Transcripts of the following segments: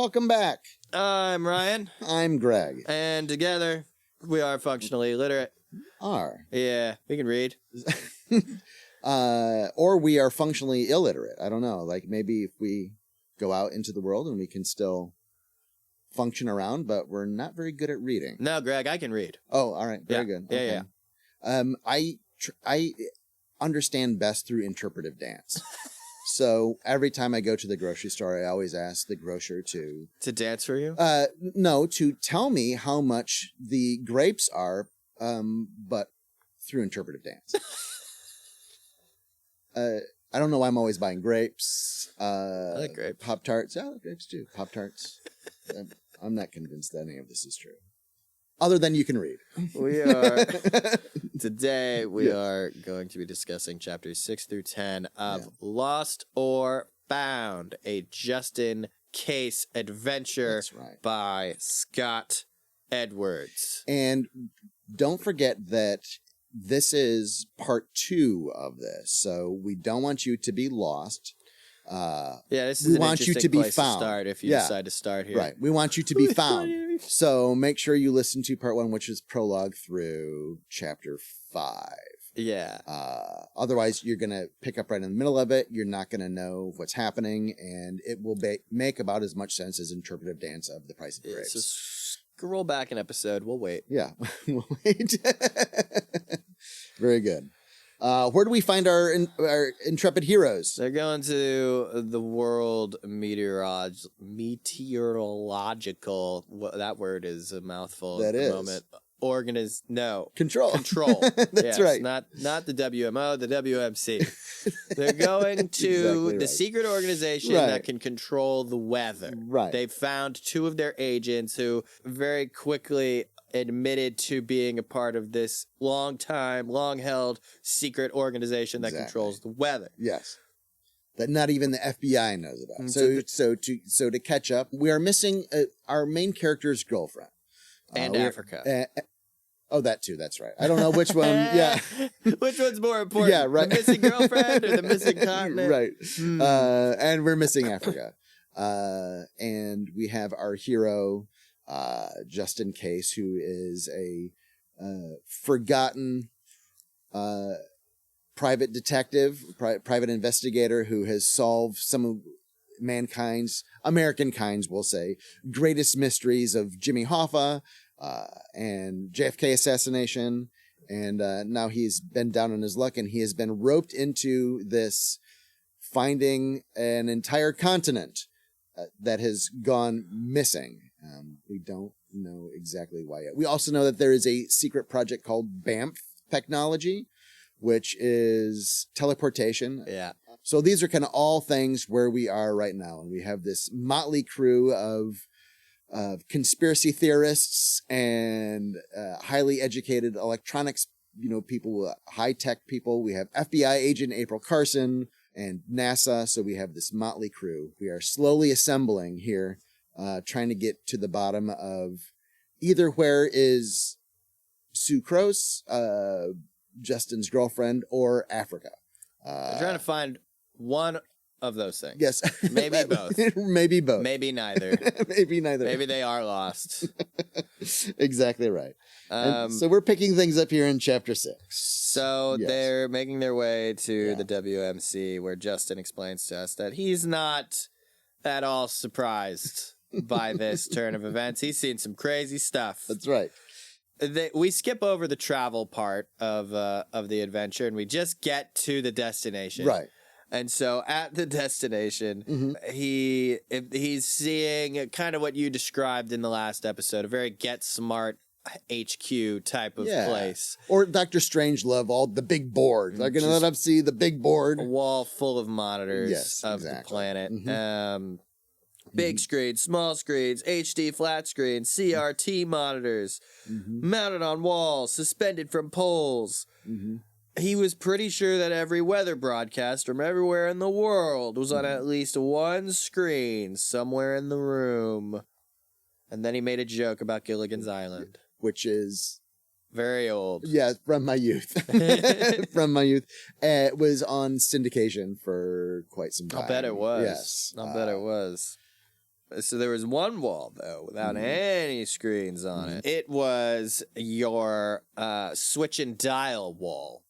Welcome back. I'm Ryan. I'm Greg. And together, we are functionally illiterate. Yeah, we can read. Or we are functionally illiterate. I don't know. Like maybe if we go out into the world and we can still function around, but we're not very good at reading. No, Greg, I can read. Oh, all right. Very good. Okay. Yeah. I understand best through interpretive dance. So every time I go to the grocery store, I always ask the grocer to dance for you? No, to tell me how much the grapes are, but through interpretive dance. I don't know why I'm always buying grapes. I like grapes. Pop-Tarts. Yeah, I like grapes too. Pop-Tarts. I'm not convinced that any of this is true. Other than you can read. Today we are going to be discussing chapters 6 through 10 of Lost or Found, a Justin Case adventure by Scott Edwards. And don't forget that this is part 2 of this, so we don't want you to be lost. This is an interesting place to start if you decide to start here. Right. We want you to be found. So make sure you listen to part 1, which is prologue through chapter 5. Yeah. Otherwise, you're going to pick up right in the middle of it. You're not going to know what's happening, and it will make about as much sense as interpretive dance of The Price of Grapes. So scroll back an episode. We'll wait. Yeah. We'll wait. Very good. Where do we find our intrepid heroes? They're going to the World Meteorological. That word is a mouthful at the moment. Control. That's right. Not the WMO, the WMC. They're going to the secret organization that can control the weather. Right. They found 2 of their agents who very quickly admitted to being a part of this long-held secret organization that controls the weather. Yes. That not even the FBI knows about. So to catch up, we are missing our main character's girlfriend. And Africa. That too. That's right. I don't know which one. Yeah. Which one's more important? Yeah, right. The missing girlfriend or the missing continent? Right. And we're missing Africa. And we have our hero, Justin Case, who is a forgotten private detective, private investigator who has solved some of Americankind's, we'll say, greatest mysteries of Jimmy Hoffa and JFK assassination. And now he's been down on his luck, and he has been roped into this finding an entire continent that has gone missing. We don't know exactly why yet. We also know that there is a secret project called BAMF technology, which is teleportation. Yeah. So these are kind of all things where we are right now. And we have this motley crew of conspiracy theorists and highly educated electronics, people, high-tech people. We have FBI agent April Carson and NASA. So we have this motley crew. We are slowly assembling here, trying to get to the bottom of either where is Sucrose, Justin's girlfriend, or Africa. They're trying to find one of those things. Yes. Maybe both. Maybe both. Maybe neither. Maybe neither. Maybe they are lost. Exactly right. So we're picking things up here in chapter 6. So they're making their way to the WMC, where Justin explains to us that he's not at all surprised by this turn of events. He's seen some crazy stuff. That's right. We skip over the travel part of the adventure, and we just get to the destination. Right. And so at the destination, he's seeing kind of what you described in the last episode, a very Get Smart HQ type of place. Or Dr. Strangelove, all the big board. They're going to let him see the big board. A wall full of monitors the planet. Big screens, small screens, HD flat screens, CRT monitors, mounted on walls, suspended from poles. He was pretty sure that every weather broadcast from everywhere in the world was on at least one screen somewhere in the room. And then he made a joke about Gilligan's Island. Which is very old. Yeah, from my youth. From my youth. It was on syndication for quite some time. I'll bet it was. Yes. I'll bet it was. So there was one wall, though, without any screens on it. It was your switch and dial wall.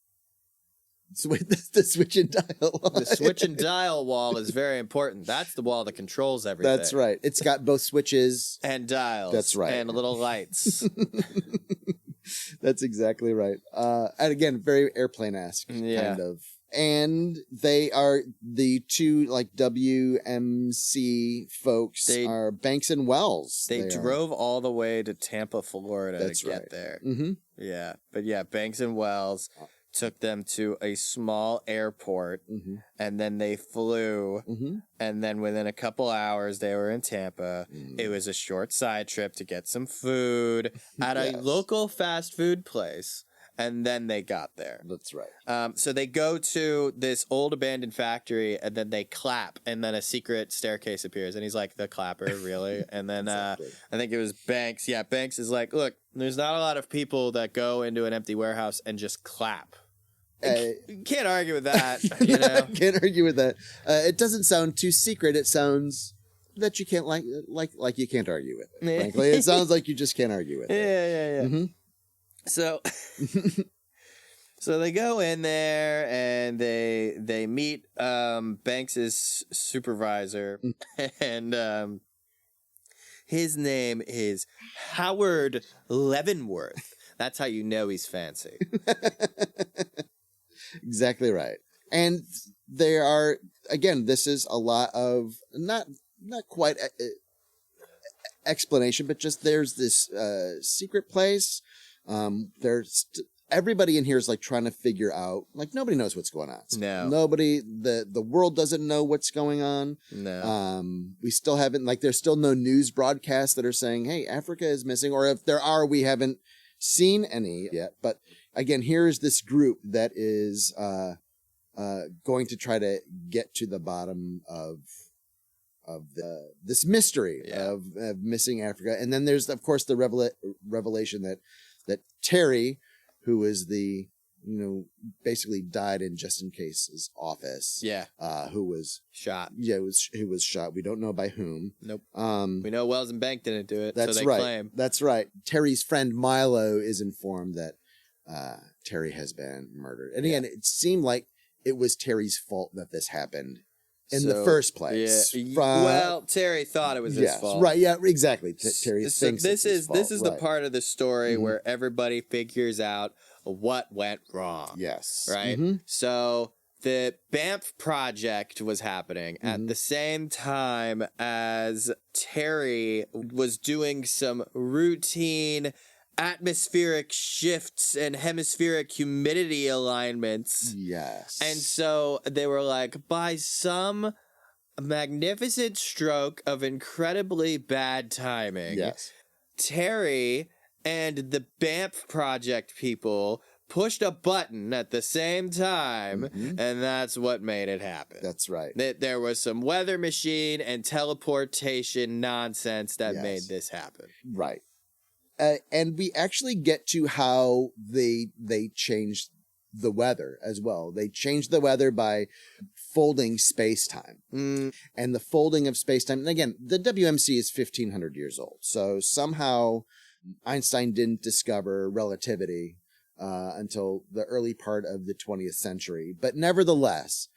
The switch and dial wall. The switch and dial wall is very important. That's the wall that controls everything. That's right. It's got both switches. And dials. That's right. And little lights. That's exactly right. And again, very airplane-esque kind of. And they are the two like WMC folks are Banks and Wells. They drove all the way to Tampa, Florida to get there. Mm-hmm. Yeah. But yeah, Banks and Wells took them to a small airport, and then they flew, and then within a couple hours they were in Tampa. It was a short side trip to get some food at a local fast food place, and then they got there. That's right. So they go to this old abandoned factory, and then they clap, and then a secret staircase appears, and he's like, the clapper, really? And then I think it was Banks. Yeah, Banks is like, look, there's not a lot of people that go into an empty warehouse and just clap. Can't argue with that. You know? Can't argue with that. It doesn't sound too secret. It sounds that you can't like you can't argue with it. Frankly, it sounds like you just can't argue with it. Yeah. Mm-hmm. So, so they go in there and they meet Banks's supervisor, and his name is Howard Leavenworth. That's how you know he's fancy. Exactly right. And there are, again, this is a lot of not quite explanation, but just there's this secret place. There's everybody in here is like trying to figure out, like nobody knows what's going on. No. Nobody, the world doesn't know what's going on. No. We still haven't, like there's still no news broadcasts that are saying, hey, Africa is missing. Or if there are, we haven't seen any yet. But again, here's this group that is going to try to get to the bottom of this mystery of missing Africa. And then there's, of course, the revelation that Terry, who is the, basically died in Just In Case's office. Yeah. Who was shot. Yeah, who was shot. We don't know by whom. Nope. We know Wells and Bank didn't do it. That's so they right. claim. That's right. Terry's friend Milo is informed that Terry has been murdered. And again, it seemed like it was Terry's fault that this happened in the first place. Yeah. Well, Terry thought it was his fault. Right. Yeah, exactly. Terry thinks this is the part of the story where everybody figures out what went wrong. Yes. Right? So the Banff project was happening at the same time as Terry was doing some routine atmospheric shifts and hemispheric humidity alignments. Yes. And so they were like, by some magnificent stroke of incredibly bad timing, Terry and the Banff project people pushed a button at the same time, and that's what made it happen. That's right. There was some weather machine and teleportation nonsense that made this happen. Right. And we actually get to how they changed the weather as well. They changed the weather by folding space-time. And the folding of space-time, and again, the WMC is 1,500 years old. So somehow Einstein didn't discover relativity until the early part of the 20th century. But nevertheless,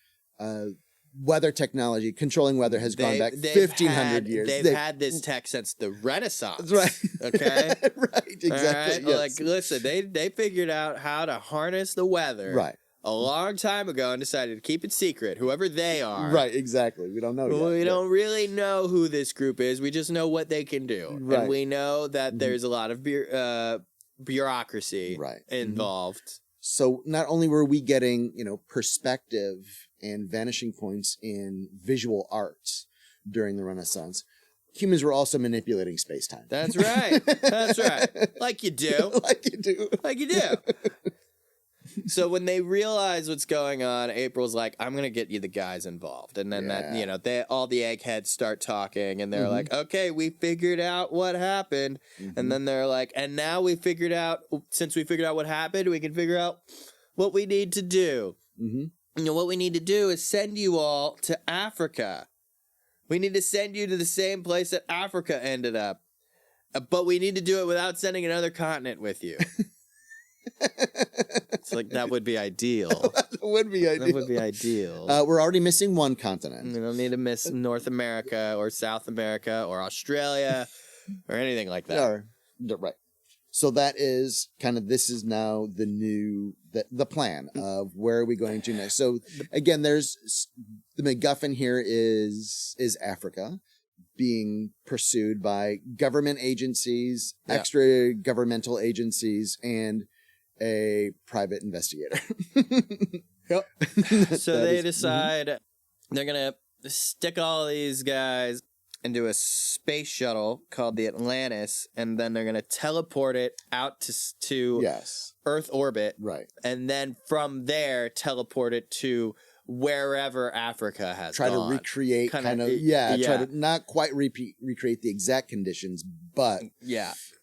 weather technology, controlling weather, has gone back 1,500 years. They've had this tech since the Renaissance. Right. Okay? Right, exactly. Right? Like, listen, they figured out how to harness the weather a long time ago and decided to keep it secret, whoever they are. Right, exactly. We don't know yet. We don't really know who this group is. We just know what they can do. Right. And we know that there's a lot of bureaucracy involved. So not only were we getting, perspective and vanishing points in visual arts during the Renaissance, humans were also manipulating space-time. That's right. That's right. Like you do. Like you do. Like you do. So when they realize what's going on, April's like, I'm going to get you the guys involved. And then all the eggheads start talking, and they're like, okay, we figured out what happened. And then they're like, and now since we figured out what happened, we can figure out what we need to do. What we need to do is send you all to Africa. We need to send you to the same place that Africa ended up. But we need to do it without sending another continent with you. It's like, that would be ideal. That would be ideal. We're already missing one continent. We don't need to miss North America or South America or Australia or anything like that. Right. So that is this is now the plan of where are we going to next. So again, there's the MacGuffin here is Africa being pursued by government agencies, extra governmental agencies, and a private investigator. Yep. So they decide they're going to stick all these guys into a space shuttle called the Atlantis, and then they're going to teleport it out to Earth orbit. Right. And then from there, teleport it to wherever Africa has try gone. To recreate try to not quite recreate the exact conditions, but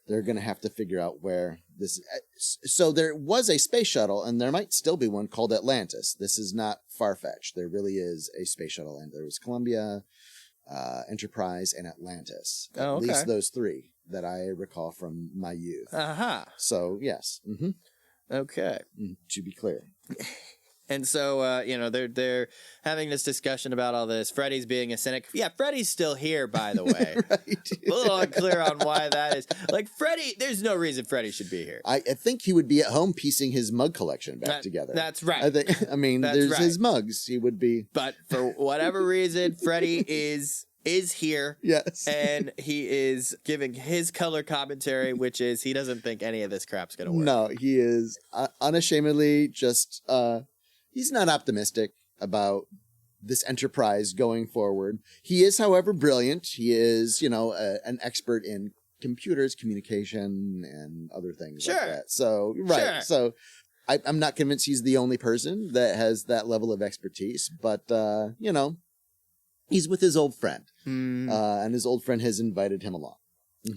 they're going to have to figure out where this so there was a space shuttle, and there might still be one called Atlantis. This is not far-fetched. There really is a space shuttle, and there was Columbia, Enterprise, and Atlantis. At least those three that I recall from my youth. So yes. Okay. To be clear. And so, they're having this discussion about all this. Freddy's being a cynic. Yeah, Freddy's still here, by the way. Right. A little unclear on why that is. Like, Freddy, there's no reason Freddy should be here. I think he would be at home piecing his mug collection back together. That's right. There's his mugs. He would be. But for whatever reason, Freddy is here. Yes. And he is giving his color commentary, which is he doesn't think any of this crap's going to work. No, he is unashamedly just... He's not optimistic about this enterprise going forward. He is, however, brilliant. He is, an expert in computers, communication, and other things like that. So, right. Sure. So I'm not convinced he's the only person that has that level of expertise, but, he's with his old friend. And his old friend has invited him along.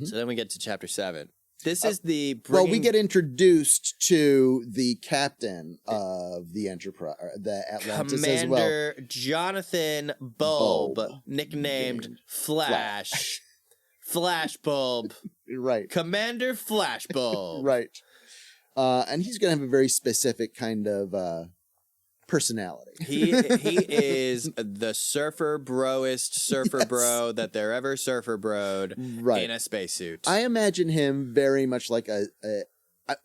So then we get to chapter 7. This is Well, we get introduced to the captain of the Enterprise, the Atlantis Commander as well. Jonathan Bulb, nicknamed Flash. Flash Bulb. Right. Commander Flash Bulb. Right. And he's going to have a very specific kind of personality. He is the surfer bro that there ever surfer broed in a spacesuit. I imagine him very much like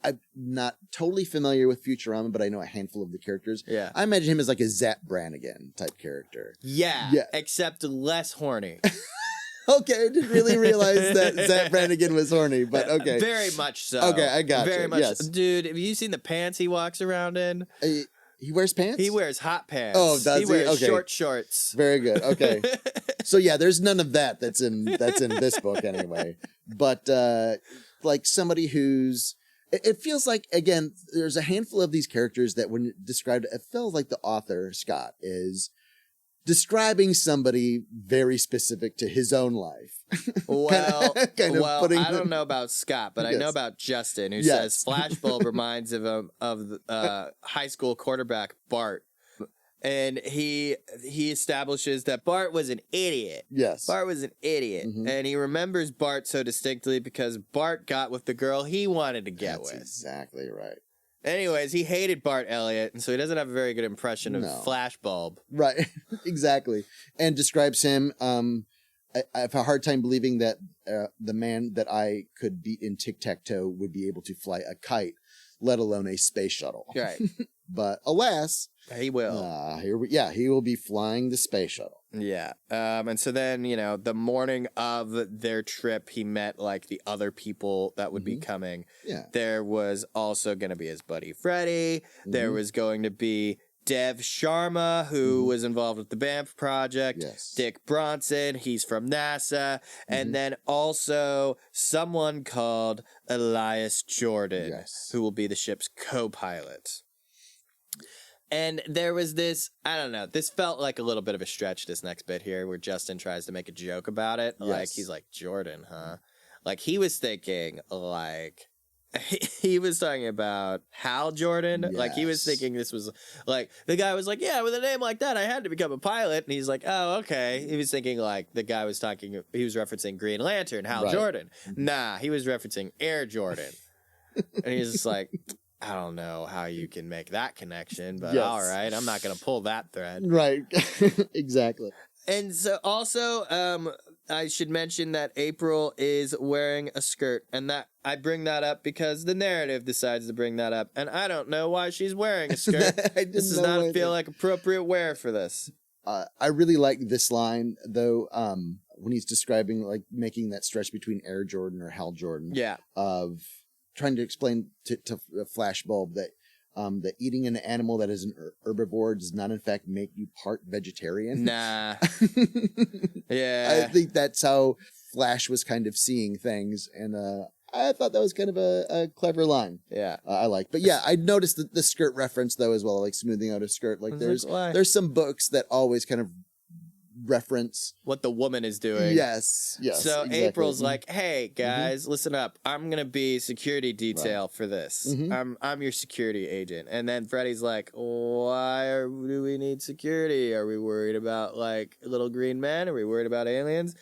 I'm not totally familiar with Futurama, but I know a handful of the characters. Yeah. I imagine him as like a Zap Brannigan type character. Yeah. Except less horny. Okay, I didn't really realize that Zap Brannigan was horny, but okay. Very much so. Okay, I got you. Very much. Yes. Dude, have you seen the pants he walks around in? He wears pants? He wears hot pants. Oh, does he? He wears okay. short shorts. Very good. Okay. So yeah, there's none of that's in this book anyway. But like somebody who's it feels like, again, there's a handful of these characters that when described, it feels like the author, Scott, is describing somebody very specific to his own life. Well, I don't know about Scott, but I know about Justin, who says Flashbulb reminds him of high school quarterback Bart. And he establishes that Bart was an idiot. Yes. Bart was an idiot. Mm-hmm. And he remembers Bart so distinctly because Bart got with the girl he wanted to get with. That's exactly right. Anyways, he hated Bart Elliott, and so he doesn't have a very good impression of Flashbulb. Right, exactly. And describes him, I have a hard time believing that the man that I could beat in tic-tac-toe would be able to fly a kite, let alone a space shuttle. Right. But alas... He will. He will be flying the space shuttle. Yeah. And so then, the morning of their trip, he met, the other people that would be coming. Yeah. There was also going to be his buddy Freddy. Mm-hmm. There was going to be Dev Sharma, who was involved with the Banff project. Yes. Dick Bronson, he's from NASA. And then also someone called Elias Jordan, who will be the ship's co-pilot. And there was this, I don't know, this felt like a little bit of a stretch, this next bit here, where Justin tries to make a joke about it. He's like, Jordan, huh? He was thinking, he was talking about Hal Jordan. Yes. Like, he was thinking this was, like, the guy was like, yeah, with a name like that, I had to become a pilot. And he's like, oh, okay. He was thinking, like, the guy was talking, he was referencing Green Lantern, Hal Jordan. Nah, he was referencing Air Jordan. And he's just like, I don't know how you can make that connection, but all right, I'm not going to pull that thread. Right. Exactly. And so also, I should mention that April is wearing a skirt, and that I bring that up because the narrative decides to bring that up, and I don't know why she's wearing a skirt. This does not feel like appropriate wear for this. I really like this line though, when he's describing like making that stretch between Air Jordan or Hal Jordan. Yeah. Of trying to explain to Flashbulb that that eating an animal that is an herbivore does not in fact make you part vegetarian. Nah. Yeah. I think that's how Flash was kind of seeing things, and I thought that was kind of a clever line. Yeah. I like. But yeah, I noticed the skirt reference though as well, like smoothing out a skirt. Like there's some books that always kind of reference what the woman is doing. Yes. So exactly. April's like, hey guys, listen up. I'm gonna be security detail for this. I'm your security agent. And then Freddy's like, why do we need security? Are we worried about like little green men? Are we worried about aliens?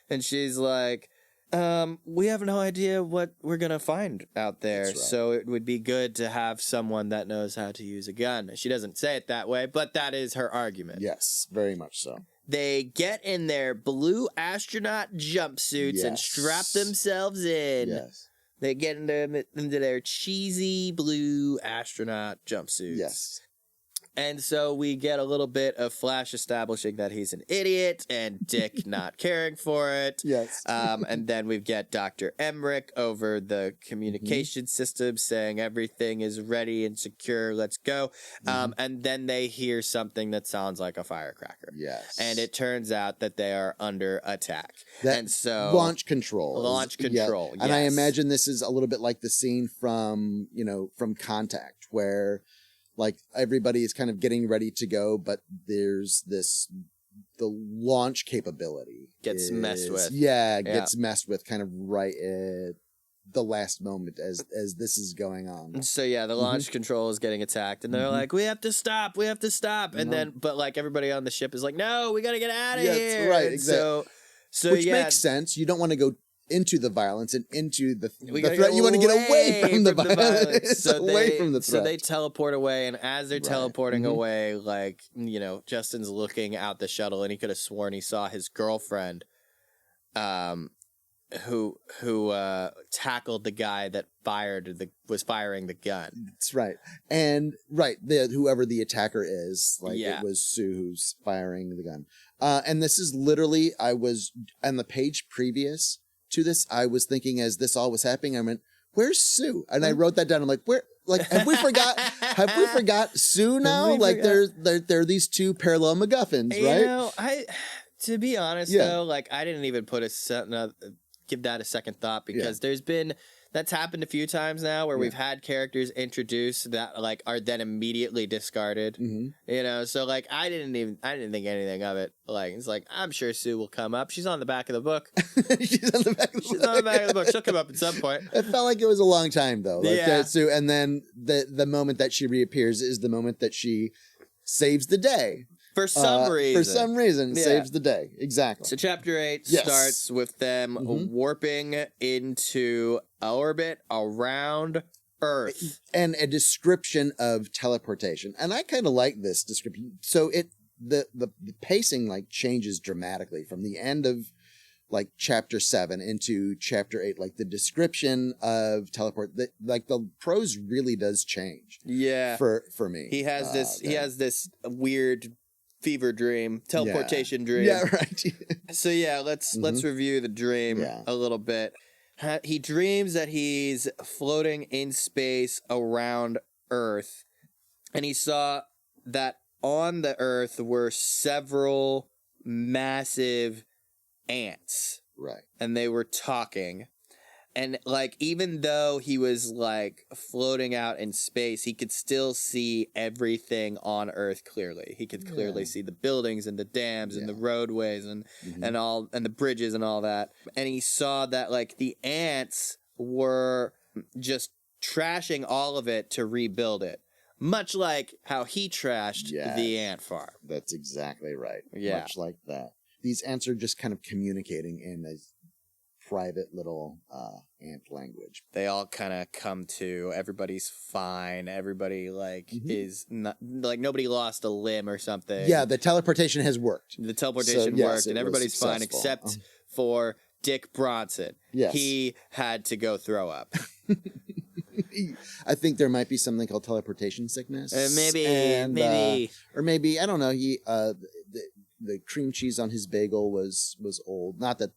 And she's like, we have no idea what we're gonna find out there. Right. So it would be good to have someone that knows how to use a gun. She doesn't say it that way, but that is her argument. Yes, very much so. They get in their blue astronaut jumpsuits and strap themselves in. Yes. They get into their cheesy blue astronaut jumpsuits. Yes. And so we get a little bit of Flash establishing that he's an idiot and Dick not caring for it. Yes. And then we get Dr. Emmerich over the communication system saying everything is ready and secure. Let's go. And then they hear something that sounds like a firecracker. Yes. And it turns out that they are under attack. And so launch control. Yeah. And I imagine this is a little bit like the scene from Contact, where like everybody is kind of getting ready to go, but there's the launch capability gets messed with. Yeah, gets messed with kind of right at the last moment as this is going on. So yeah, the launch control is getting attacked, and they're like, we have to stop. And then, but like everybody on the ship is like, no, we got to get out of here. Right, exactly. So which makes sense. You don't want to go into the violence and into the threat. You want to get away from the violence. Away from the threat. So they teleport away, and as they're teleporting away, like, Justin's looking out the shuttle, and he could have sworn he saw his girlfriend, who tackled the guy that was firing the gun. That's right. And whoever the attacker is, like it was Sue who's firing the gun. And this is literally, I was on the page previous to this, I was thinking as this all was happening, I went, where's Sue? And I wrote that down. I'm like, where? Like, have we forgot Sue now? Like, there are these two parallel MacGuffins, right? To be honest though, like I didn't even give that a second thought because that's happened a few times now where we've had characters introduced that like are then immediately discarded. So like I didn't think anything of it. Like it's like I'm sure Sue will come up. She's on the back of the book. She's on the back of the book. She'll come up at some point. It felt like it was a long time though. Like Sue, and then the moment that she reappears is the moment that she saves the day. For some reason, saves the day. Exactly. So chapter 8 starts with them warping into orbit around Earth. And a description of teleportation. And I kind of like this description. So the pacing like changes dramatically from the end of like chapter 7 into chapter 8. Like the description of teleport, like the prose really does change. Yeah. For me. He has this weird fever dream, teleportation dream. Yeah, right. So let's review the dream a little bit. He dreams that he's floating in space around Earth, and he saw that on the Earth were several massive ants. Right. And they were talking. And, like, even though he was, like, floating out in space, he could still see everything on Earth clearly. He could clearly see the buildings and the dams and the roadways and the bridges and all that. And he saw that, like, the ants were just trashing all of it to rebuild it. Much like how he trashed the ant farm. That's exactly right. Yeah. Much like that. These ants are just kind of communicating in a private little ant language. They all kind of come to, everybody's fine, everybody is not, nobody lost a limb or something. Yeah, the teleportation has worked. The teleportation worked and everybody's fine except for Dick Bronson. Yes. He had to go throw up. I think there might be something called teleportation sickness. Maybe. Or maybe, I don't know, the cream cheese on his bagel was old. Not that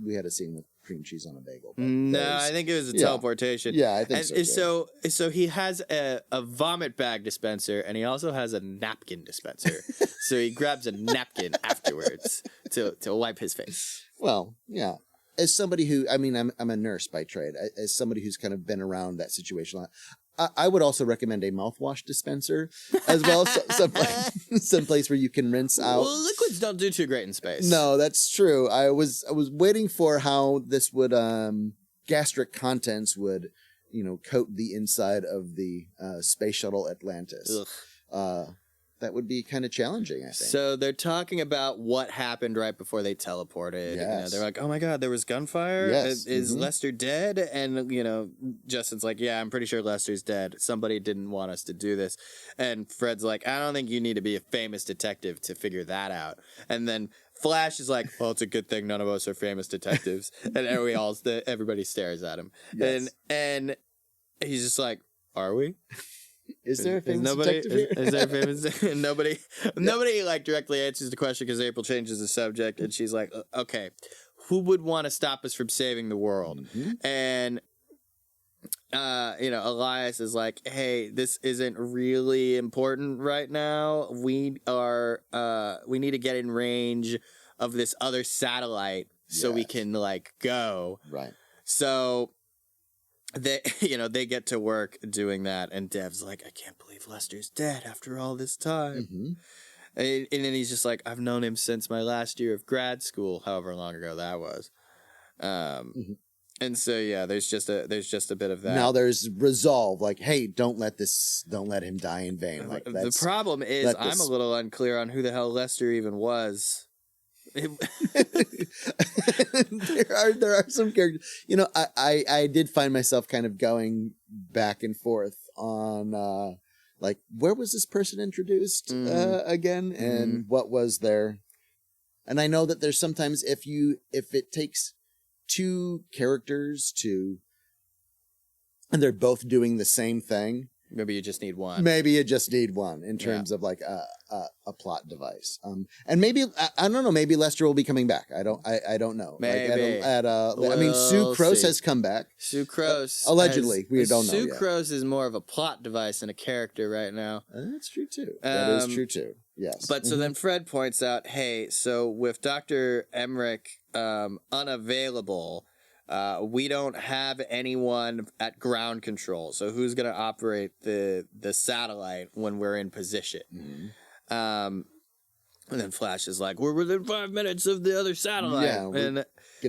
we had a scene with cream cheese on a bagel. No, I think it was a teleportation. Yeah, I think so he has a vomit bag dispenser, and he also has a napkin dispenser. So he grabs a napkin afterwards to wipe his face. Well, yeah. As somebody who, I mean, I'm a nurse by trade. As somebody who's kind of been around that situation, I would also recommend a mouthwash dispenser as well. Some place where you can rinse out. Well, liquids don't do too great in space. No, that's true. I was waiting for how this would gastric contents would, coat the inside of the space shuttle Atlantis. That would be kind of challenging, I think. So they're talking about what happened right before they teleported. Yes. They're like, oh my God, there was gunfire? Yes. Is Lester dead? And, Justin's like, yeah, I'm pretty sure Lester's dead. Somebody didn't want us to do this. And Fred's like, I don't think you need to be a famous detective to figure that out. And then Flash is like, well, it's a good thing none of us are famous detectives. And everybody stares at him. Yes. And he's just like, are we? Is there a famous detective here? Is there a famous nobody directly answers the question because April changes the subject and she's like, okay, who would want to stop us from saving the world? Mm-hmm. And Elias is like, hey, this isn't really important right now. We need to get in range of this other satellite so we can go. Right. So they get to work doing that, and Dev's like, I can't believe Lester's dead after all this time. Mm-hmm. And then he's just like, I've known him since my last year of grad school, however long ago that was. And so there's just a bit of that. Now there's resolve, like, hey, don't let him die in vain. Like, the problem is I'm a little unclear on who the hell Lester even was. There are some characters. I did find myself kind of going back and forth on where was this person introduced again, and what was there. And I know that there's sometimes if it takes two characters and they're both doing the same thing. Maybe you just need one. Maybe you just need one in terms of a plot device. And maybe I don't know. Maybe Lester will be coming back. I don't know. Maybe. I mean, Sue Crose has come back. Sue Crose allegedly. We don't know. Sue Crose is more of a plot device than a character right now. That's true too. That is true too. Yes. But so then Fred points out, hey, so with Dr. Emmerich unavailable. We don't have anyone at ground control, so who's going to operate the satellite when we're in position? Mm-hmm. And then Flash is like, we're within 5 minutes of the other satellite. Yeah, and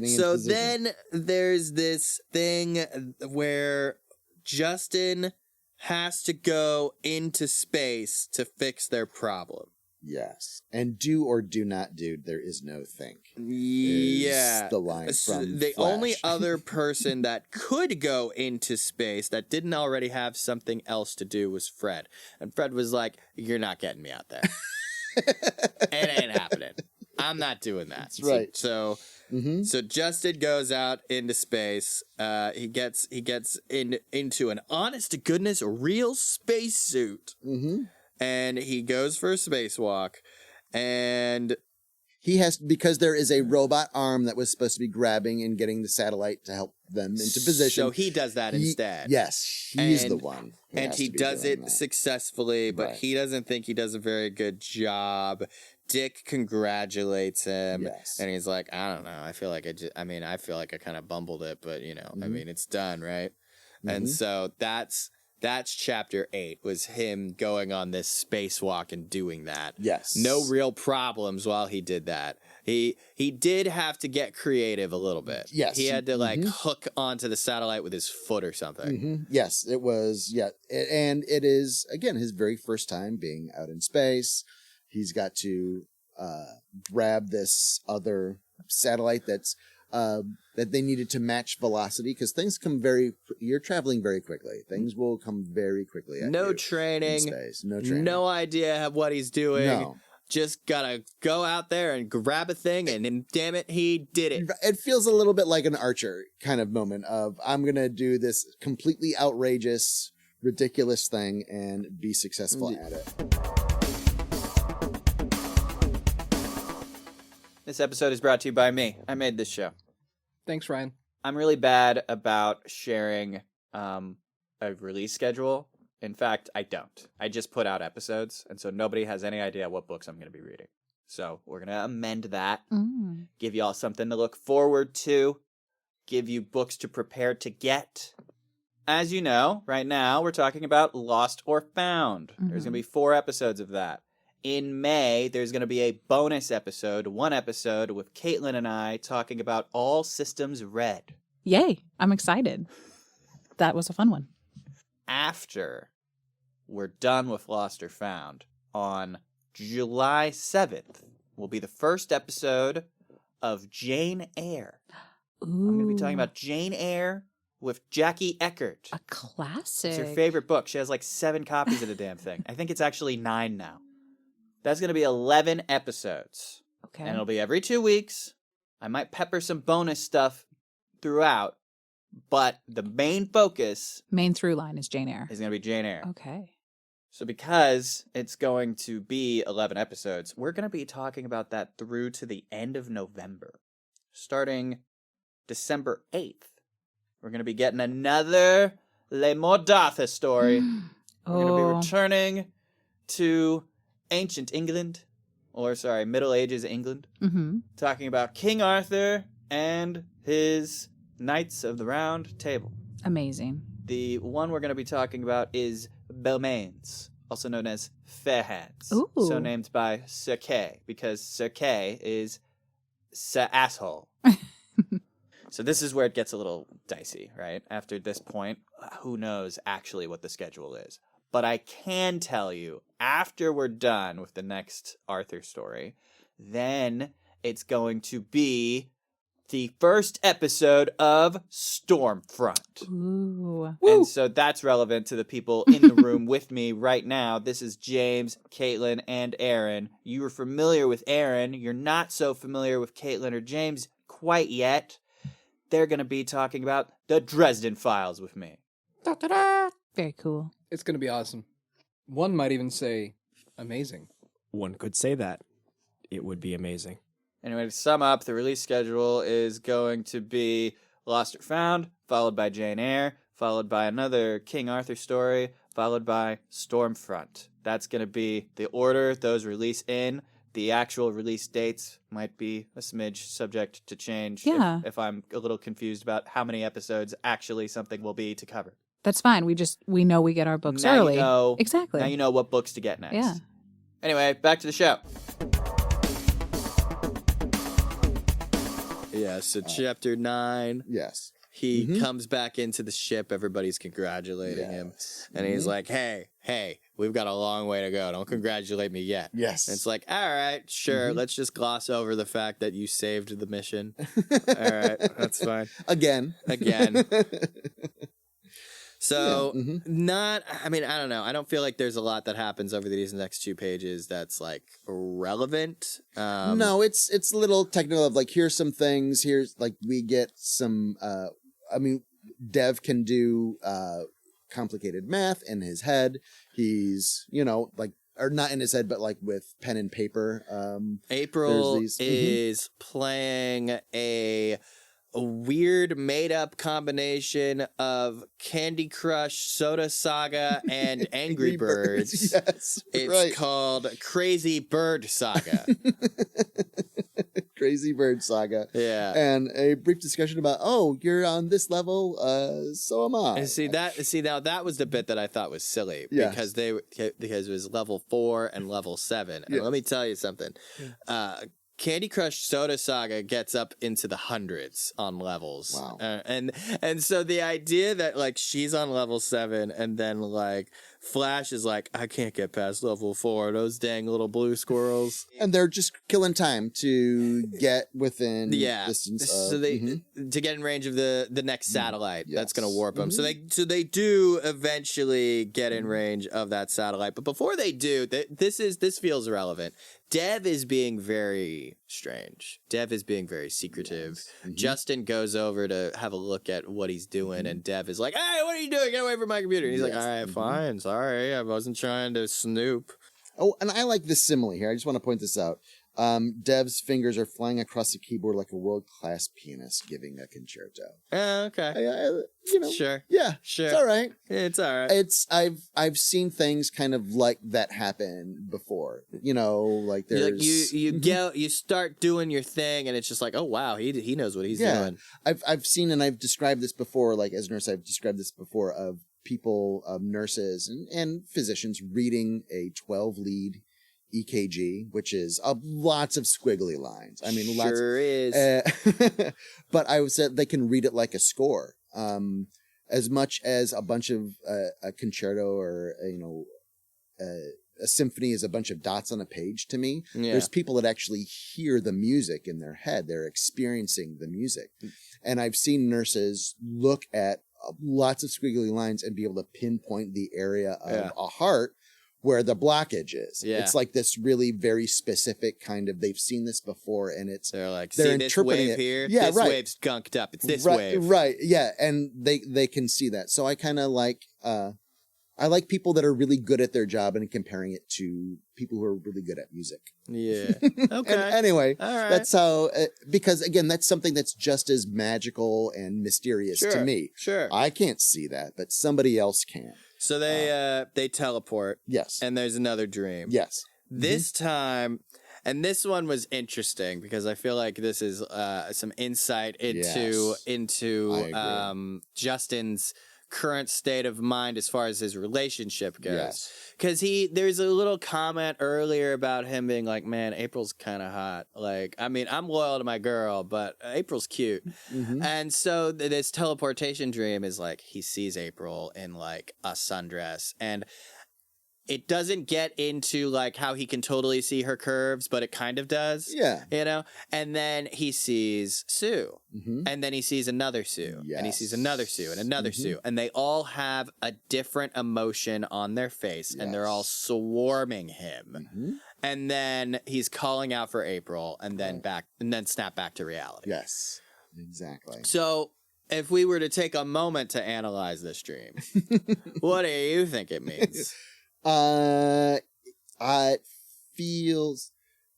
so then there's this thing where Justin has to go into space to fix their problem. Yes. And do or do not do, there is no think. Yeah. The line from the Flash. only other person that could go into space that didn't already have something else to do was Fred. And Fred was like, you're not getting me out there. It ain't happening. I'm not doing that. That's right. So Justin goes out into space. He gets into an honest to goodness real spacesuit. Mm-hmm. And he goes for a spacewalk, and he has, because there is a robot arm that was supposed to be grabbing and getting the satellite to help them into position. So he does that instead. Yes, he's the one. And he does it successfully, but he doesn't think he does a very good job. Dick congratulates him, and he's like, I don't know. I feel like I kind of bumbled it, but I mean, it's done, right? Mm-hmm. And so that's chapter 8, was him going on this spacewalk and doing that. Yes. No real problems while he did that. He did have to get creative a little bit. Yes. He had to hook onto the satellite with his foot or something. Mm-hmm. Yes, it was. Yeah. And it is, again, his very first time being out in space. He's got to grab this other satellite that's that they needed to match velocity, because things come you're traveling very quickly. Things will come very quickly at no you training. in space. No training. No idea of what he's doing. No. Just gotta go out there and grab a thing, and damn it, he did it. It feels a little bit like an Archer kind of moment of, I'm going to do this completely outrageous, ridiculous thing and be successful at it. This episode is brought to you by me. I made this show. Thanks, Ryan. I'm really bad about sharing a release schedule. In fact, I don't. I just put out episodes, and so nobody has any idea what books I'm going to be reading. So we're going to amend that, give you all something to look forward to, give you books to prepare to get. As you know, right now we're talking about Lost or Found. There's going to be 4 episodes of that. In May, there's going to be a bonus episode, 1 episode with Caitlin and I talking about All Systems Red. Yay, I'm excited. That was a fun one. After we're done with Lost or Found, on July 7th will be the first episode of Jane Eyre. Ooh. I'm going to be talking about Jane Eyre with Jackie Eckert. A classic. It's her favorite book. She has like 7 copies of the damn thing. I think it's actually 9 now. That's going to be 11 episodes. Okay. And it'll be every 2 weeks. I might pepper some bonus stuff throughout, but the main focus... Main through line is Jane Eyre. ...is going to be Jane Eyre. Okay. So because it's going to be 11 episodes, we're going to be talking about that through to the end of November. Starting December 8th, we're going to be getting another Le Mordatha story. We're going to be returning to ancient England, Middle Ages England, talking about King Arthur and his Knights of the Round Table. Amazing. The one we're going to be talking about is Belmains, also known as Fair Hands. Ooh. So named by Sir Kay, because Sir Kay is Sir Asshole. So this is where it gets a little dicey, right? After this point, who knows actually what the schedule is. But I can tell you, after we're done with the next Arthur story, then it's going to be the first episode of Stormfront. Ooh. And so that's relevant to the people in the room with me right now. This is James, Caitlin, and Aaron. You are familiar with Aaron. You're not so familiar with Caitlin or James quite yet. They're going to be talking about the Dresden Files with me. Da-da-da. Very cool. It's going to be awesome. One might even say amazing. One could say that. It would be amazing. Anyway, to sum up, the release schedule is going to be Lost or Found, followed by Jane Eyre, followed by another King Arthur story, followed by Stormfront. That's going to be the order those release in. The actual release dates might be a smidge subject to change if I'm a little confused about how many episodes actually something will be to cover. That's fine. We know we get our books now early. You know, exactly. Now you know what books to get next. Yeah. Anyway, back to the show. Yeah, so chapter 9. Yes. He comes back into the ship. Everybody's congratulating him. And he's like, hey, we've got a long way to go. Don't congratulate me yet. Yes. And it's like, all right, sure. Let's just gloss over the fact that you saved the mission. All right, that's fine. Again. So, I don't know. I don't feel like there's a lot that happens over these next 2 pages that's, like, relevant. No, it's a little technical of, like, here's some things. Here's, like, we get some, Dev can do complicated math in his head. He's, or not in his head, but, like, with pen and paper. April is playing a weird made-up combination of Candy Crush, Soda Saga, and Angry Birds. Yes, it's called Crazy Bird Saga. Crazy Bird Saga. Yeah. And a brief discussion about, you're on this level, so am I. And now that was the bit that I thought was silly because it was level 4 and level 7. And let me tell you something. Candy Crush Soda Saga gets up into the hundreds on levels. Wow. And so the idea that like she's on level 7 and then like Flash is like, I can't get past level 4, those dang little blue squirrels. And they're just killing time to get within distance of... So they to get in range of the next satellite that's going to warp them. Mm-hmm. So they do eventually get in range of that satellite. But before they do, this feels irrelevant. Dev is being very strange. Dev is being very secretive. Yes. Mm-hmm. Justin goes over to have a look at what he's doing, and Dev is like, "Hey, what are you doing? Get away from my computer!" And he's like, "All right, fine, sorry, I wasn't trying to snoop." Oh, and I like this simile here. I just want to point this out. Dev's fingers are flying across the keyboard like a world-class pianist giving a concerto. Okay. Sure. Yeah, Sure. it's all right. It's all right. I've seen things kind of like that happen before. Like there's you start doing your thing, and it's just like, oh wow, he knows what he's doing. I've seen and I've described this before. Like as a nurse, I've described this before of people, nurses and physicians reading a 12-lead EKG, which is lots of squiggly lines. I mean, sure is. But I would say they can read it like a score, as much as a bunch of a concerto or a symphony is a bunch of dots on a page. To me, there's people that actually hear the music in their head. They're experiencing the music, and I've seen nurses look at lots of squiggly lines and be able to pinpoint the area of a heart where the blockage is. Yeah. It's like this really very specific kind of, they've seen this before, and they're like, they're see this interpreting wave it. here? Yeah, this right. wave's gunked up. It's this right, wave. Right, yeah, and they can see that. So I kind of like, I like people that are really good at their job and comparing it to people who are really good at music. Yeah. Okay. And anyway, all right. that's how, because again, that's something that's just as magical and mysterious to me. Sure. I can't see that, but somebody else can. So they teleport. Yes. And there's another dream. Yes. This time, and this one was interesting because I feel like this is some insight into Justin's current state of mind as far as his relationship goes. Yes. Because there's a little comment earlier about him being like, man, April's kind of hot. Like, I mean, I'm loyal to my girl, but April's cute. Mm-hmm. And so this teleportation dream is like, he sees April in like a sundress, and it doesn't get into like how he can totally see her curves, but it kind of does. Yeah. And then he sees Sue, and then he sees another Sue, and he sees another Sue and another Sue, and they all have a different emotion on their face, and they're all swarming him. And then he's calling out for April, and then snap back to reality. Yes, exactly. So if we were to take a moment to analyze this dream, what do you think it means? It feels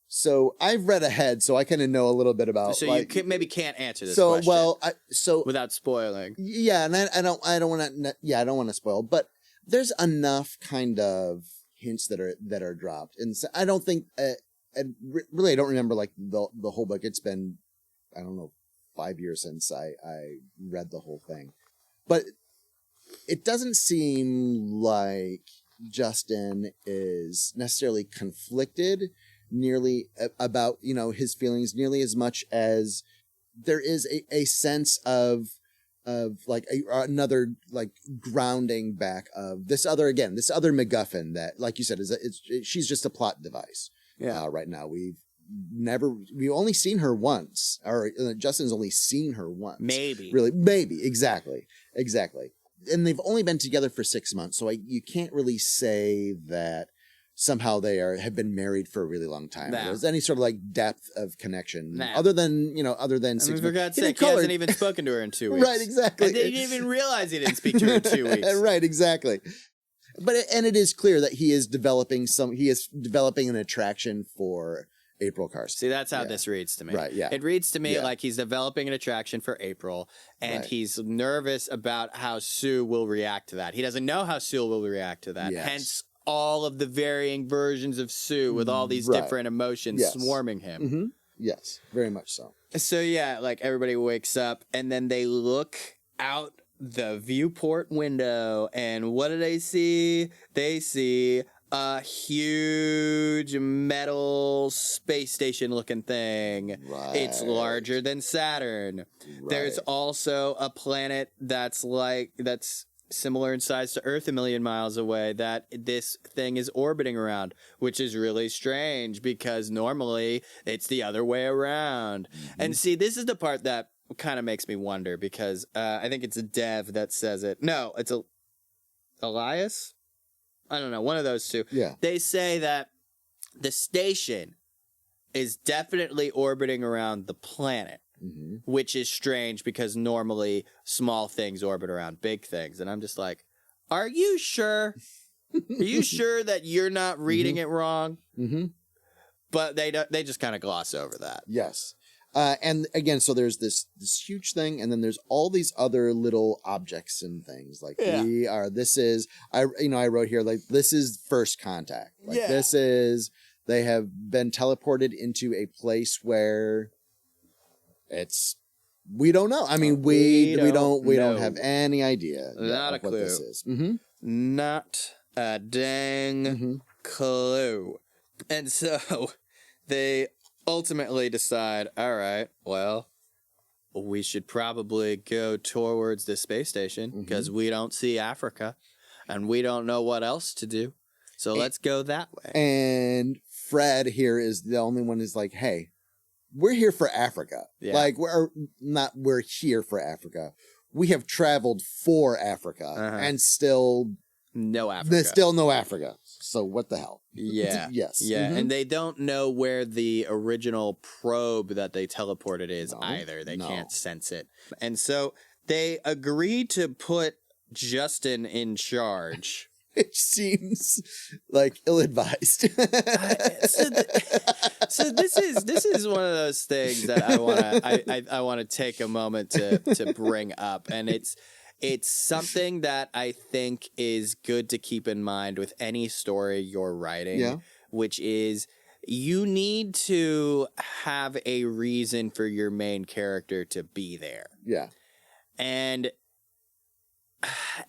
so. I've read ahead, so I kind of know a little bit about. So like, you maybe can't answer this. So question without spoiling. Yeah, and I don't want to. Yeah, I don't want to spoil, but there's enough kind of hints that are dropped, and so I don't think. And really, I don't remember like the whole book. It's been, I don't know, 5 years since I read the whole thing, but it doesn't seem like Justin is necessarily conflicted nearly about, his feelings nearly as much as there is a sense of like another like grounding back of this other MacGuffin that, like you said, she's just a plot device. Yeah. Right now we've only seen her once, or Justin's only seen her once. Maybe. Exactly. And they've only been together for 6 months, so you can't really say that somehow they have been married for a really long time. No. There's any sort of like depth of connection other than 6 months. For God's sake, he hasn't even spoken to her in 2 weeks. Right, exactly. And they didn't even realize he didn't speak to her in 2 weeks. Right, exactly. But it is clear that he is developing an attraction for April Carson. See, that's how this reads to me. Right, yeah. It reads to me like he's developing an attraction for April, and he's nervous about how Sue will react to that. He doesn't know how Sue will react to that. Yes. Hence, all of the varying versions of Sue with all these different emotions swarming him. Mm-hmm. Yes, very much so. So, yeah, like everybody wakes up, and then they look out the viewport window, and what do they see? They see a huge metal space station looking thing. Right. It's larger than Saturn. Right. There's also a planet that's similar in size to Earth 1 million miles away that this thing is orbiting around, which is really strange because normally it's the other way around. And see, this is the part that kind of makes me wonder because I think it's a dev that says it. No, it's Elias? I don't know, one of those two. Yeah. They say that the station is definitely orbiting around the planet, which is strange because normally small things orbit around big things. And I'm just like, are you sure? Are you sure that you're not reading it wrong? But they just kind of gloss over that. Yes. And again, so there's this huge thing, and then there's all these other little objects and things. Like I wrote here, like, this is first contact. Like, this is, they have been teleported into a place where we don't know. I mean, we don't have any idea. Not a clue. What this is. Not a dang clue. And so they ultimately decide, all right, well, we should probably go towards the space station because we don't see Africa and we don't know what else to do. So let's go that way. And Fred here is the only one who's like, hey, we're here for Africa. Yeah. Like, we're here for Africa. We have traveled for Africa and still no Africa. There's still no Africa. So what the hell? Yeah. Yes. Yeah. And they don't know where the original probe that they teleported is either. They can't sense it. And so they agree to put Justin in charge. It seems like ill-advised. So this is one of those things that I want to take a moment to bring up, and it's something that I think is good to keep in mind with any story you're writing, which is you need to have a reason for your main character to be there. Yeah. And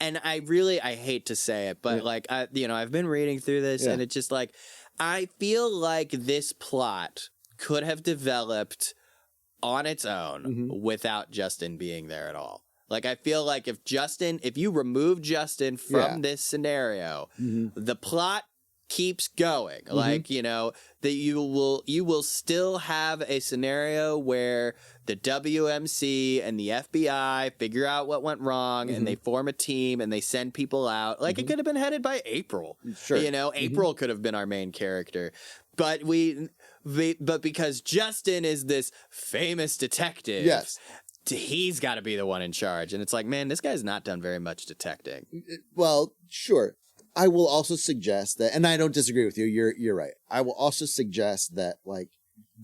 I hate to say it, but like, I've been reading through this and it's just like, I feel like this plot could have developed on its own without Justin being there at all. Like, I feel like if you remove Justin from this scenario, the plot keeps going. Like, that you will still have a scenario where the WMC and the FBI figure out what went wrong and they form a team and they send people out. Like, it could have been headed by April. Sure. April could have been our main character. But but because Justin is this famous detective. Yes. He's got to be the one in charge. And it's like, man, this guy's not done very much detecting. Well, sure. I will also suggest that, and I don't disagree with you. You're right. I will also suggest that, like,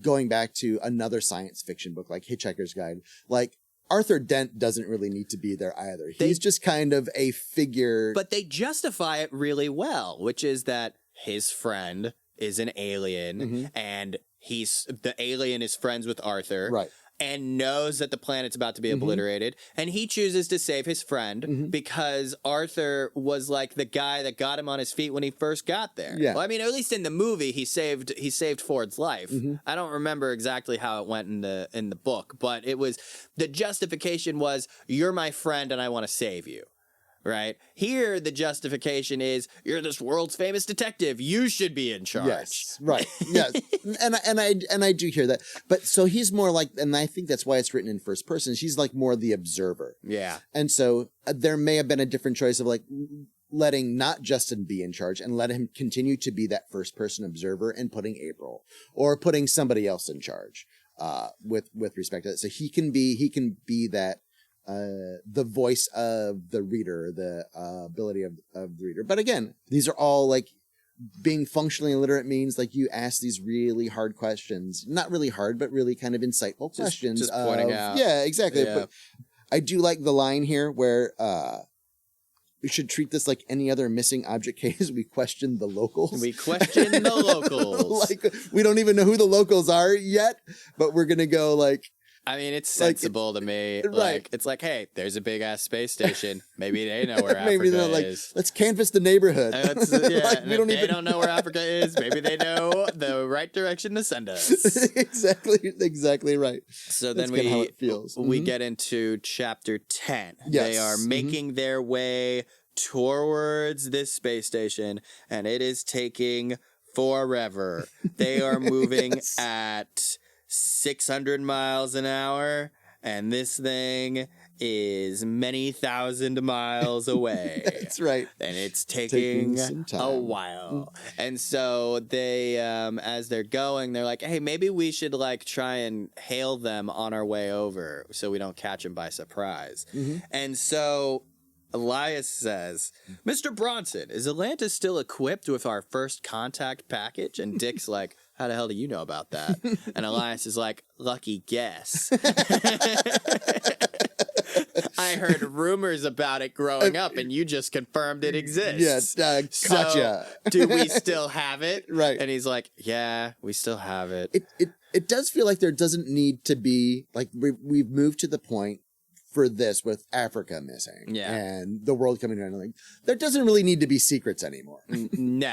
going back to another science fiction book like Hitchhiker's Guide, like, Arthur Dent doesn't really need to be there either. He's just kind of a figure. But they justify it really well, which is that his friend is an alien and the alien is friends with Arthur. Right. And knows that the planet's about to be obliterated. And he chooses to save his friend because Arthur was like the guy that got him on his feet when he first got there. Yeah. Well, I mean, at least in the movie, he saved Ford's life. I don't remember exactly how it went in the book, but it was, the justification was, you're my friend and I want to save you. Right? Here, the justification is, you're this world's famous detective. You should be in charge. Yes, right. Yes. and I do hear that. But so he's more like, and I think that's why it's written in first person. She's like more the observer. Yeah. And so there may have been a different choice of like letting not Justin be in charge and let him continue to be that first person observer and putting April or putting somebody else in charge with respect to that. So he can be that the voice of the reader, the ability of the reader. But again, these are all like, being functionally illiterate means like you ask these really hard questions, not really hard, but really kind of insightful questions. Just pointing out. Yeah, exactly. Yeah. But I do like the line here where we should treat this like any other missing object case. We question the locals. We question the locals. Like, we don't even know who the locals are yet, but we're going to go like, I mean, it's sensible to me. Like, it's like, hey, there's a big ass space station. Maybe they know where Africa like, is. let's canvass the neighborhood. Like, we don't don't know where Africa is. Maybe they know the right direction to send us. exactly right. So That's then how it feels. we get into chapter 10. Yes. They are making their way towards this space station, and it is taking forever. They are moving at 600 miles an hour, and this thing is many thousand miles away. That's right. And it's taking some time. a while. And so they, as they're going, they're like, hey, maybe we should like try and hail them on our way over so we don't catch them by surprise. And so Elias says, Mr. Bronson, is Atlantis still equipped with our first contact package? And Dick's like, how the hell do you know about that? And Elias is like, lucky guess. I heard rumors about it growing up, and you just confirmed it exists. Yeah, gotcha. So, do we still have it? Right. And he's like, yeah, we still have it. It does feel like there doesn't need to be, like, we've moved to the point for this with Africa missing and the world coming around. Like, there doesn't really need to be secrets anymore. No.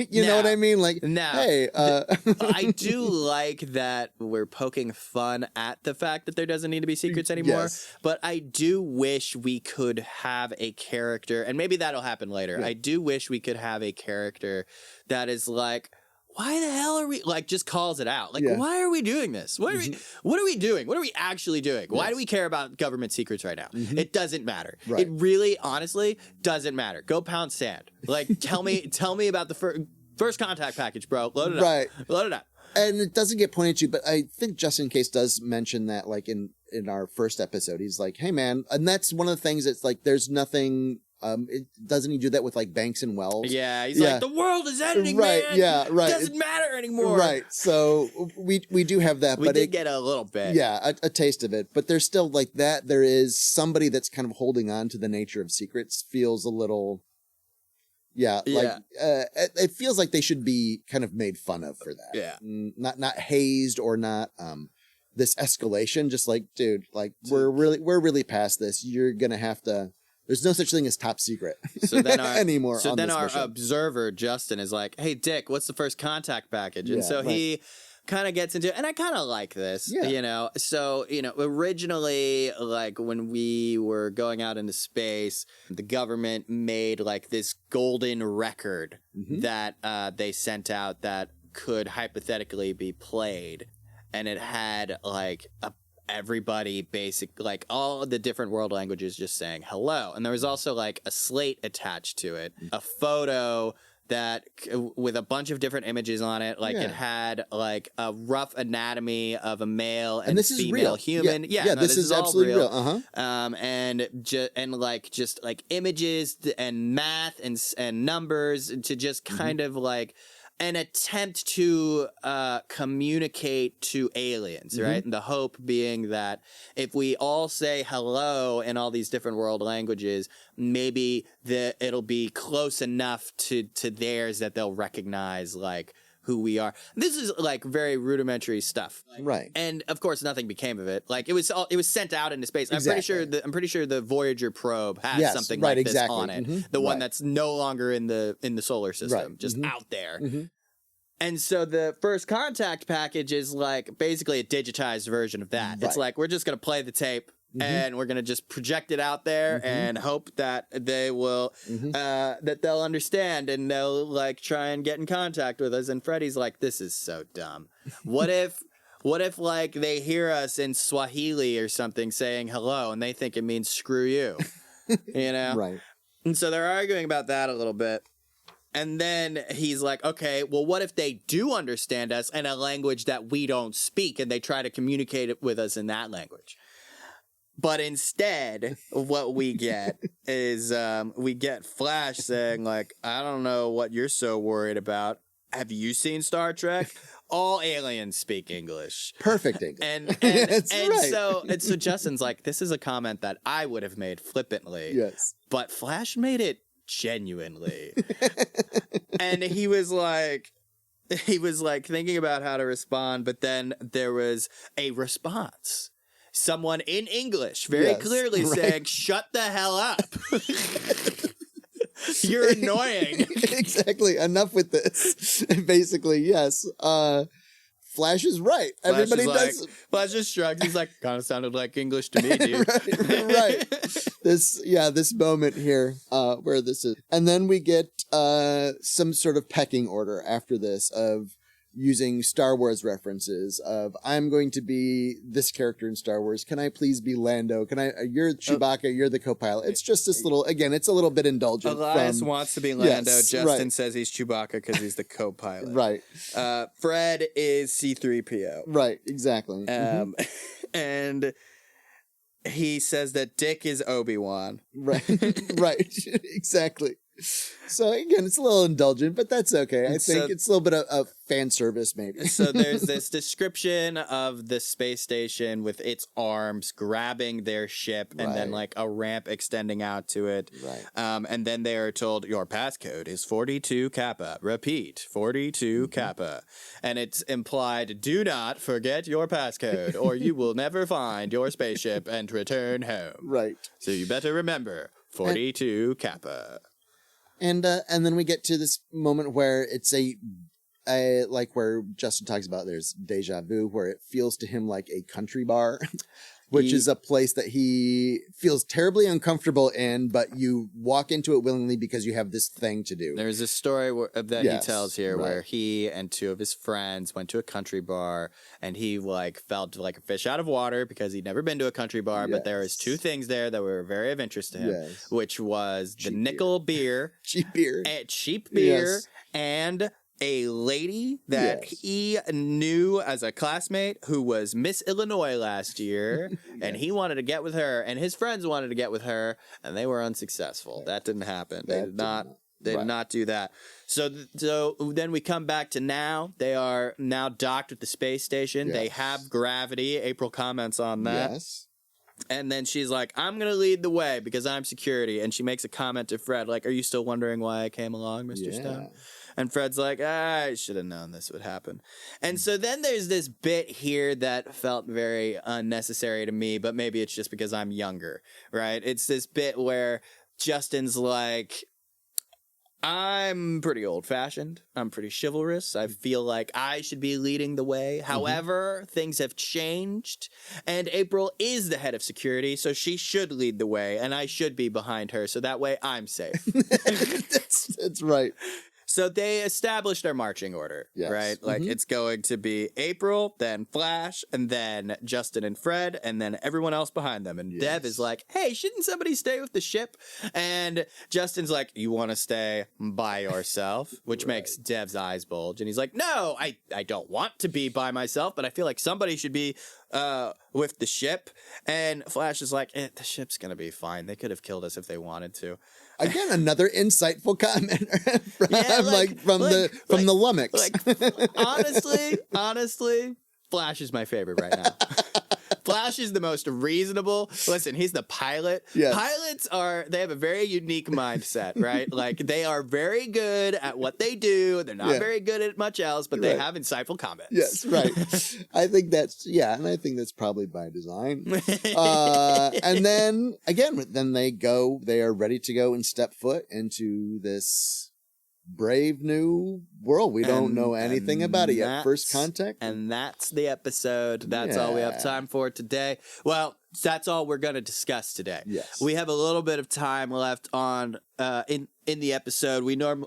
You know what I mean? Like, hey. I do like that we're poking fun at the fact that there doesn't need to be secrets anymore. Yes. But I do wish we could have a character, and maybe that'll happen later. Yeah. I do wish we could have a character that is like, why the hell are we, like, just calls it out. Like, why are we doing this? What are we doing? What are we actually doing? Why do we care about government secrets right now? It doesn't matter. Right. It really, honestly, doesn't matter. Go pound sand. Like, tell me about the first contact package, bro. Load it up. Right. Load it up. And it doesn't get pointed to, but I think Justin Case does mention that, like, in our first episode, he's like, hey, man, and that's one of the things that's like, there's nothing... doesn't he do that with like Banks and Wells? Yeah, he's like, the world is ending, man. Yeah, right. It doesn't matter anymore. Right. So we do have that. We did get a little bit. Yeah, a taste of it. But there's still like that. There is somebody that's kind of holding on to the nature of secrets. Feels a little. Yeah, like it feels like they should be kind of made fun of for that. Yeah. Not hazed or not this escalation. Just like, dude, like we're really past this. You're gonna have to. There's no such thing as top secret anymore. So then our mission. observer, Justin, is like, hey, Dick, what's the first contact package? And so he kind of gets into it. And I kind of like this, you know. So, you know, originally, like when we were going out into space, the government made like this golden record that they sent out that could hypothetically be played. And it had like everybody like all the different world languages just saying hello. And there was also like a slate attached to it, a photo that with a bunch of different images on it. Like it had like a rough anatomy of a male and this female is real. human. No, this is absolutely real. And just like images and math and numbers to just kind of like an attempt to communicate to aliens, right? And the hope being that if we all say hello in all these different world languages, maybe it'll be close enough to theirs that they'll recognize like who we are. This is like very rudimentary stuff, right? And of course, nothing became of it. Like it was sent out into space. Exactly. I'm pretty sure the Voyager probe has something like this on it. The one that's no longer in the solar system, just out there. And so the first contact package is like basically a digitized version of that. Right. It's like we're just gonna play the tape. And we're gonna just project it out there and hope that they will, that they'll understand and they'll like try and get in contact with us. And Freddy's like, "This is so dumb. What if like they hear us in Swahili or something saying hello and they think it means screw you, you know?" Right. And so they're arguing about that a little bit. And then he's like, okay, well, what if they do understand us in a language that we don't speak and they try to communicate it with us in that language? But instead, what we get is we get Flash saying, like, I don't know what you're so worried about. Have you seen Star Trek? All aliens speak English. Perfect English. And so Justin's like, this is a comment that I would have made flippantly. Yes. But Flash made it genuinely. And he was like thinking about how to respond, but then there was a response. someone in English very clearly saying, "Shut the hell up." You're annoying. Exactly. Enough with this. Basically, yes. Flash is right. Everybody does. Flash just shrugs. He's like, kind of sounded like English to me, dude. right. This moment here, where this is. And then we get some sort of pecking order after this of using Star Wars references of, I'm going to be this character in Star Wars. Can I please be Lando? You're Chewbacca, you're the co-pilot. It's just this little, again, it's a little bit indulgent. Elias wants to be Lando. Justin says he's Chewbacca because he's the co-pilot. Right. Fred is C-3PO. Right, exactly. And he says that Dick is Obi-Wan. Right, right, exactly. So again, it's a little indulgent, but that's okay. I think it's a little bit of fan service, maybe. So there's this description of the space station with its arms grabbing their ship, and then like a ramp extending out to it. Right. And then they are told your passcode is 42 Kappa. Repeat, 42 Kappa. And it's implied, do not forget your passcode, or you will never find your spaceship and return home. Right. So you better remember 42 Kappa. And then we get to this moment where it's a like where Justin talks about there's deja vu, where it feels to him like a country bar, which is a place that he feels terribly uncomfortable in, but you walk into it willingly because you have this thing to do. There's a story that he tells here where he and two of his friends went to a country bar, and he like felt like a fish out of water because he'd never been to a country bar, but there was two things there that were very of interest to him, which was the nickel beer, cheap beer, and a lady that he knew as a classmate who was Miss Illinois last year, and he wanted to get with her, and his friends wanted to get with her, and they were unsuccessful. That didn't happen. They did not do that. So then we come back to now. They are now docked at the space station. They have gravity. April comments on that. Yes. And then she's like, I'm going to lead the way because I'm security. And she makes a comment to Fred, like, are you still wondering why I came along, Mr. Stone? And Fred's like, I should have known this would happen. And so then there's this bit here that felt very unnecessary to me, but maybe it's just because I'm younger, right? It's this bit where Justin's like, I'm pretty old-fashioned. I'm pretty chivalrous. I feel like I should be leading the way. However, things have changed, and April is the head of security, so she should lead the way, and I should be behind her, so that way I'm safe. That's right. So they established their marching order, right? Like it's going to be April, then Flash, and then Justin and Fred, and then everyone else behind them. And Dev is like, hey, shouldn't somebody stay with the ship? And Justin's like, you want to stay by yourself? Which makes Dev's eyes bulge. And he's like, no, I don't want to be by myself, but I feel like somebody should be with the ship. And Flash is like, the ship's going to be fine. They could have killed us if they wanted to. Again, another insightful comment from the lummox. Like, honestly, Flash is my favorite right now. Flash is the most reasonable. Listen, he's the pilot. Yes. Pilots they have a very unique mindset, right? Like they are very good at what they do. They're not very good at much else, but they have insightful comments. Yes, right. I think that's probably by design. And then again, they are ready to go and step foot into this brave new world. We don't know anything about it yet. First contact. And that's the episode. That's all we have time for today. Well, that's all we're going to discuss today. Yes. We have a little bit of time left on in the episode.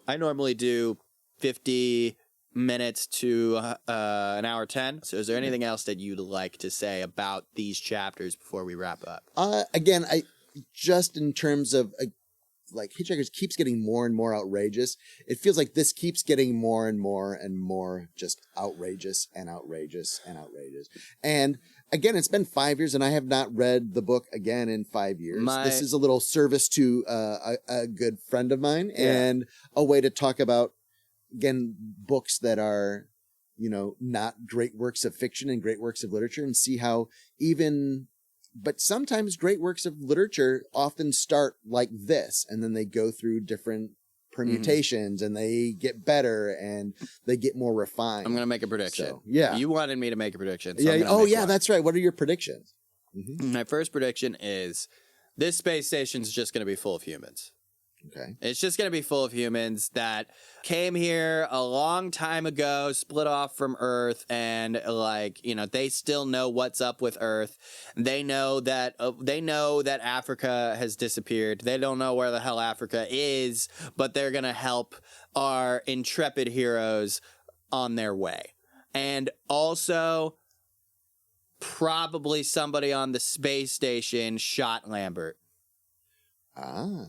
I normally do 50 minutes to an hour 10. So is there anything else that you'd like to say about these chapters before we wrap up? Again, just in terms of like Hitchhikers keeps getting more and more outrageous. It feels like this keeps getting more and more and more just outrageous and outrageous and outrageous. And again, it's been 5 years and I have not read the book again in 5 years. This is a little service to a good friend of mine and a way to talk about, again, books that are, not great works of fiction and great works of literature, and see how but sometimes great works of literature often start like this, and then they go through different permutations and they get better and they get more refined. I'm going to make a prediction. So, yeah. You wanted me to make a prediction. So that's right. What are your predictions? My first prediction is this space station's just going to be full of humans. Okay. It's just going to be full of humans that came here a long time ago, split off from Earth, and they still know what's up with Earth. They know that Africa has disappeared. They don't know where the hell Africa is, but they're going to help our intrepid heroes on their way. And also, probably somebody on the space station shot Lambert. Ah.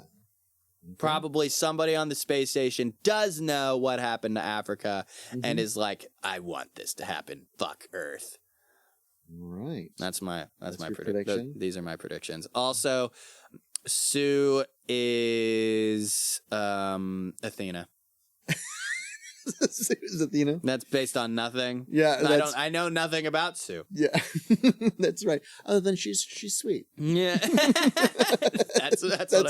Okay. Probably somebody on the space station does know what happened to Africa and is like, I want this to happen. Fuck Earth. Right. That's my prediction. These are my predictions. Also, Sue is Athena. Sue's Athena. That's based on nothing. Yeah, I know nothing about Sue. Yeah, that's right. Other than she's sweet. Yeah, that's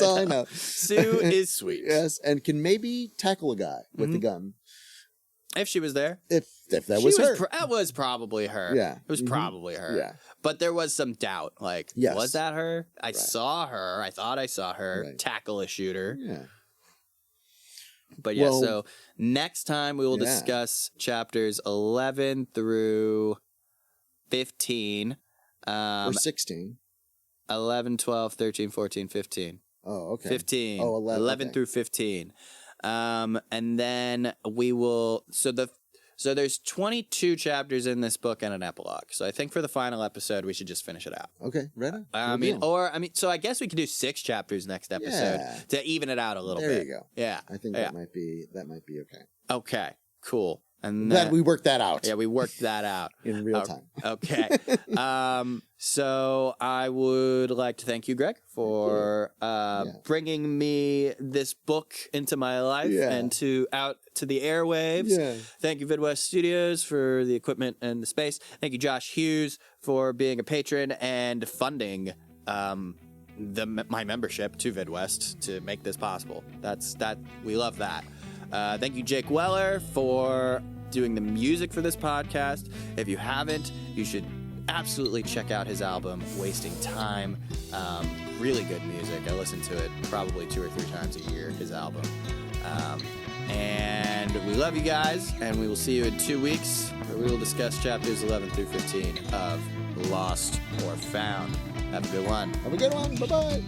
all I know. Sue is sweet. Yes, and can maybe tackle a guy with a gun if she was there. If that was her, that was probably her. Yeah, it was probably her. Yeah, but there was some doubt. Like, was that her? I saw her. I thought I saw her tackle a shooter. Yeah. But yeah, so next time we will discuss chapters 11 through 15. Or 16. 11, 12, 13, 14, 15. Oh, okay. 15. Oh, 11 through 15. And then we will... So there's 22 chapters in this book and an epilogue. So I think for the final episode, we should just finish it out. Okay, right on. So I guess we could do 6 chapters next episode to even it out a little bit. There you go. Yeah. I think that might be okay. Okay, cool. And glad we worked that out. Yeah, we worked that out. In real time. Okay. So I would like to thank you, Gregg, for bringing me this book into my life and out to the airwaves. Yeah. Thank you, Vidwest Studios, for the equipment and the space. Thank you, Josh Hughes, for being a patron and funding my membership to Vidwest to make this possible. We love that. Thank you, Jake Weller, for doing the music for this podcast. If you haven't, you should absolutely check out his album, Wasting Time. Really good music. I listen to it probably 2 or 3 times a year, his album. And we love you guys, and we will see you in 2 weeks, where we will discuss chapters 11 through 15 of Lost or Found. Have a good one. Have a good one. Bye-bye.